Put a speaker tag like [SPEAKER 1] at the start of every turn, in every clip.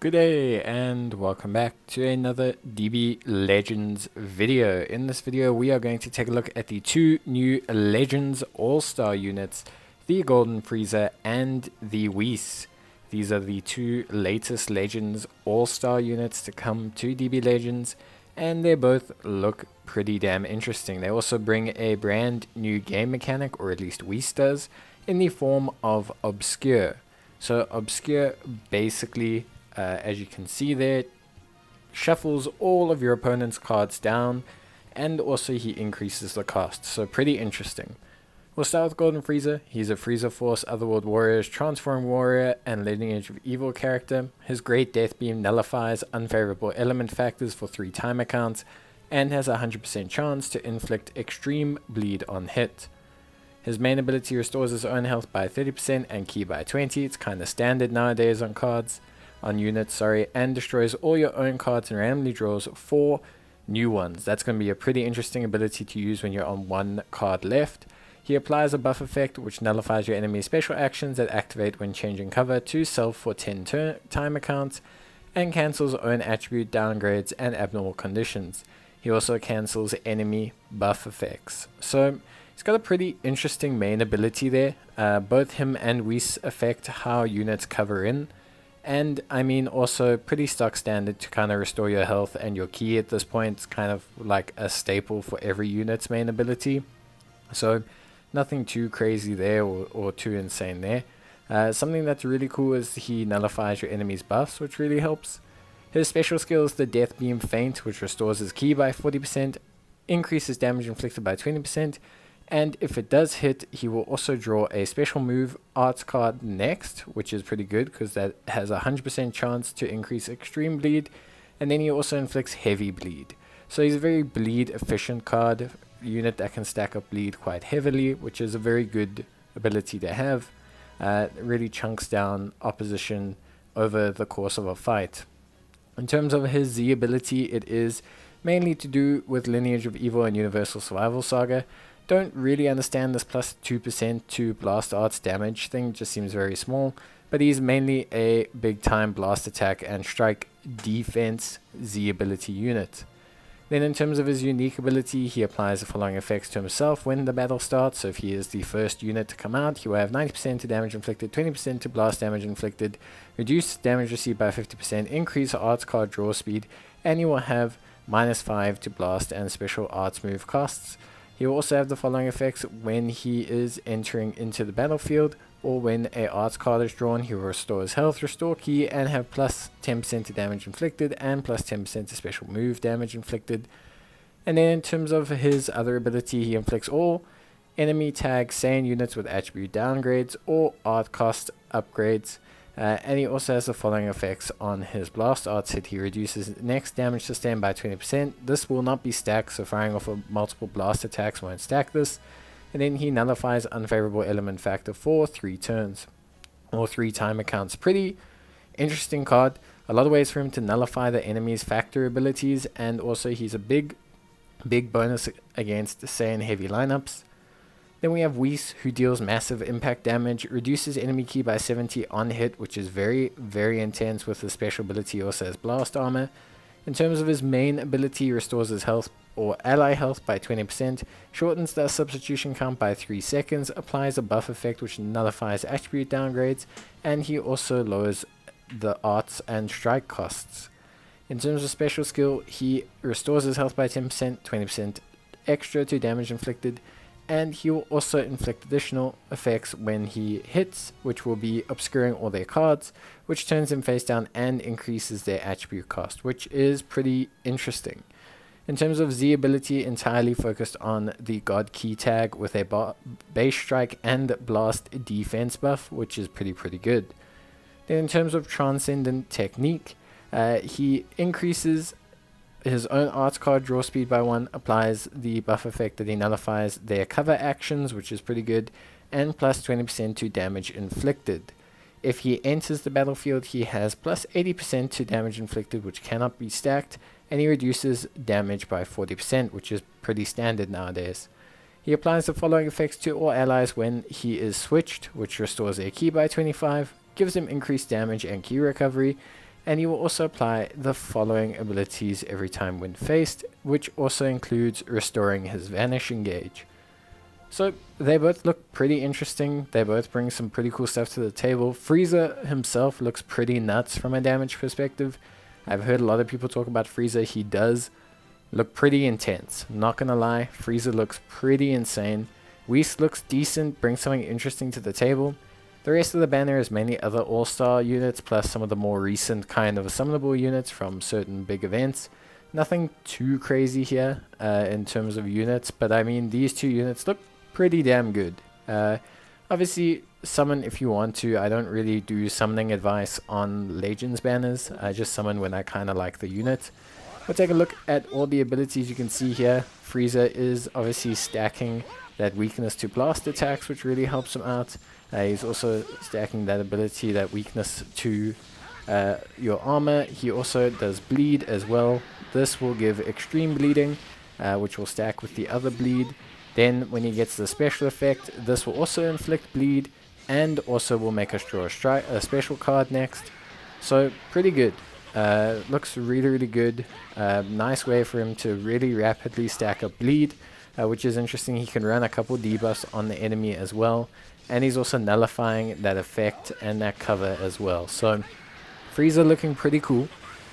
[SPEAKER 1] Good day and welcome back to another DB Legends video. In this video we are going to take a look at the two new Legends All-Star units, the Golden Frieza and the Whis. These are the two latest Legends All-Star units to come to DB Legends, and they both look pretty damn interesting. They also bring a brand new game mechanic, or at least Whis does, in the form of Obscure. So Obscure basically, as you can see there, shuffles all of your opponent's cards down, and also he increases the cost, so pretty interesting. We'll start with Golden Frieza. He's a Frieza Force, Otherworld Warriors, Transform Warrior, and Lineage of Evil character. His Great Death Beam nullifies unfavorable element factors for 3 timer counts, and has a 100% chance to inflict extreme bleed on hit. His main ability restores his own health by 30% and ki by 20. It's kinda standard nowadays on units, and destroys all your own cards and randomly draws 4 new ones. That's going to be a pretty interesting ability to use when you're on 1 card left. He applies a buff effect which nullifies your enemy's special actions that activate when changing cover to self for 10 timer counts, and cancels own attribute downgrades and abnormal conditions. He also cancels enemy buff effects. So he's got a pretty interesting main ability there. Both him and Whis affect how units cover in. And I mean, also pretty stock standard to kind of restore your health and your ki at this point. It's kind of like a staple for every unit's main ability. So nothing too crazy there or too insane there. Something that's really cool is he nullifies your enemy's buffs, which really helps. His special skill is the Death Beam Feint, which restores his ki by 40%, increases damage inflicted by 20%, and if it does hit, he will also draw a special move arts card next, which is pretty good because that has a 100% chance to increase extreme bleed, and then he also inflicts heavy bleed. So he's a very bleed efficient card, unit that can stack up bleed quite heavily, which is a very good ability to have. It really chunks down opposition over the course of a fight. In terms of his Z ability, it is mainly to do with Lineage of Evil and Universal Survival Saga. Don't really understand this plus 2% to blast arts damage thing, just seems very small, but he's mainly a big time blast attack and strike defense Z ability unit. Then in terms of his unique ability, he applies the following effects to himself when the battle starts. So if he is the first unit to come out, he will have 90% to damage inflicted, 20% to blast damage inflicted, reduce damage received by 50%, increase arts card draw speed, and he will have -5 to blast and special arts move costs. He will also have the following effects when he is entering into the battlefield, or when a arts card is drawn. He will restore his health, restore ki, and have plus 10% to damage inflicted and plus 10% to special move damage inflicted. And then in terms of his other ability, he inflicts all enemy tag Saiyan units with attribute downgrades or art cost upgrades. And he also has the following effects on his blast arts hit. He reduces next damage sustained by 20%. This will not be stacked, so firing off of multiple blast attacks won't stack this. And then he nullifies unfavorable element factor for 3 turns or 3 timer counts. Pretty interesting card. A lot of ways for him to nullify the enemy's factor abilities, and also he's a big bonus against Saiyan heavy lineups. Then we have Whis, who deals massive impact damage, reduces enemy ki by 70 on hit, which is very, very intense with his special ability. He also has blast armor. In terms of his main ability, restores his health or ally health by 20%, shortens the substitution count by 3 seconds, applies a buff effect which nullifies attribute downgrades, and he also lowers the arts and strike costs. In terms of special skill, he restores his health by 10%, 20% extra to damage inflicted, and he will also inflict additional effects when he hits, which will be obscuring all their cards, which turns them face down and increases their attribute cost, which is pretty interesting. In terms of Z ability, entirely focused on the God Ki tag with a base strike and blast defense buff, which is pretty good. Then in terms of transcendent technique, he increases his own arts card draw speed by 1, applies the buff effect that he nullifies their cover actions, which is pretty good, and plus 20% to damage inflicted. If he enters the battlefield, he has plus 80% to damage inflicted, which cannot be stacked, and he reduces damage by 40%, which is pretty standard nowadays. He applies the following effects to all allies when he is switched, which restores their ki by 25, gives them increased damage and ki recovery, And he will also apply the following abilities every time when faced, which also includes restoring his vanishing gauge. So they both look pretty interesting. They both bring some pretty cool stuff to the table. Frieza himself looks pretty nuts from a damage perspective. I've heard a lot of people talk about Frieza. He does look pretty intense. Not gonna lie, Frieza looks pretty insane. Whis looks decent, brings something interesting to the table. The rest of the banner is mainly other all-star units, plus some of the more recent kind of summonable units from certain big events. Nothing too crazy here in terms of units, but I mean, these two units look pretty damn good. Obviously, summon if you want to. I don't really do summoning advice on Legends banners. I just summon when I kind of like the unit. We'll take a look at all the abilities you can see here. Frieza is obviously stacking that weakness to blast attacks, which really helps him out. He's also stacking that ability, that weakness to your armor. He also does bleed as well. This will give extreme bleeding, which will stack with the other bleed. Then when he gets the special effect, this will also inflict bleed, and also will make us draw a special card next. So pretty good. Looks really good. Nice way for him to really rapidly stack up bleed, which is interesting. He can run a couple debuffs on the enemy as well, and he's also nullifying that effect and that cover as well. So Frieza looking pretty cool.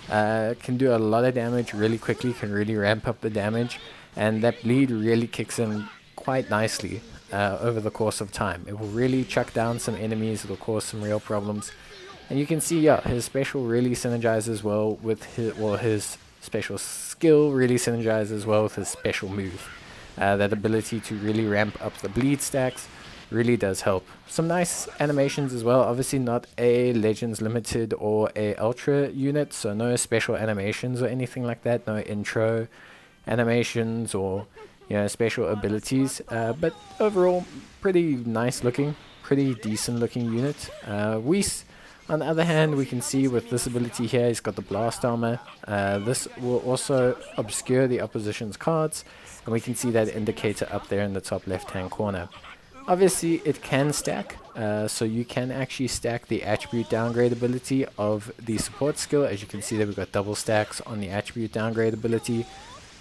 [SPEAKER 1] Can do a lot of damage really quickly, can really ramp up the damage, and that bleed really kicks in quite nicely over the course of time. It will really chuck down some enemies. It will cause some real problems. And you can see, yeah, his special really synergizes well with his special skill really synergizes well with his special move. That ability to really ramp up the bleed stacks really does help. Some nice animations as well. Obviously not a Legends Limited or a Ultra unit, so no special animations or anything like that. No intro animations or special abilities. But overall, pretty nice looking, pretty decent looking unit. Whis, on the other hand, we can see with this ability here, he's got the blast armor. This will also obscure the opposition's cards, and we can see that indicator up there in the top left hand corner. Obviously it can stack, so you can actually stack the attribute downgrade ability of the support skill. As you can see that we've got double stacks on the attribute downgrade ability,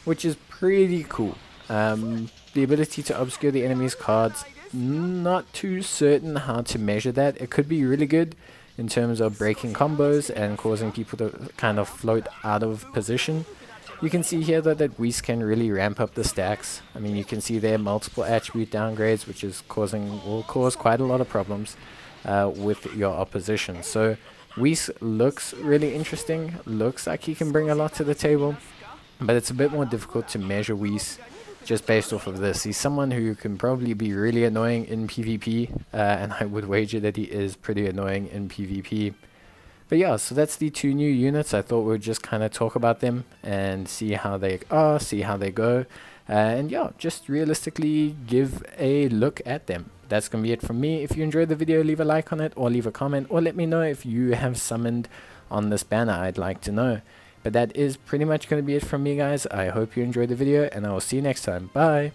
[SPEAKER 1] which is pretty cool. The ability to obscure the enemy's cards, not too certain how to measure that. It could be really good in terms of breaking combos and causing people to kind of float out of position. You can see here that Whis can really ramp up the stacks. I mean, you can see there multiple attribute downgrades, which is will cause quite a lot of problems with your opposition. So Whis looks really interesting, looks like he can bring a lot to the table, but it's a bit more difficult to measure Whis just based off of this. He's someone who can probably be really annoying in PvP, and I would wager that he is pretty annoying in PvP. But yeah, so that's the two new units. I thought we'd just kind of talk about them and see how they are, see how they go, and yeah, just realistically give a look at them. That's going to be it from me. If you enjoyed the video, leave a like on it or leave a comment, or let me know if you have summoned on this banner. I'd like to know. But that is pretty much going to be it from me, guys. I hope you enjoyed the video, and I will see you next time. Bye!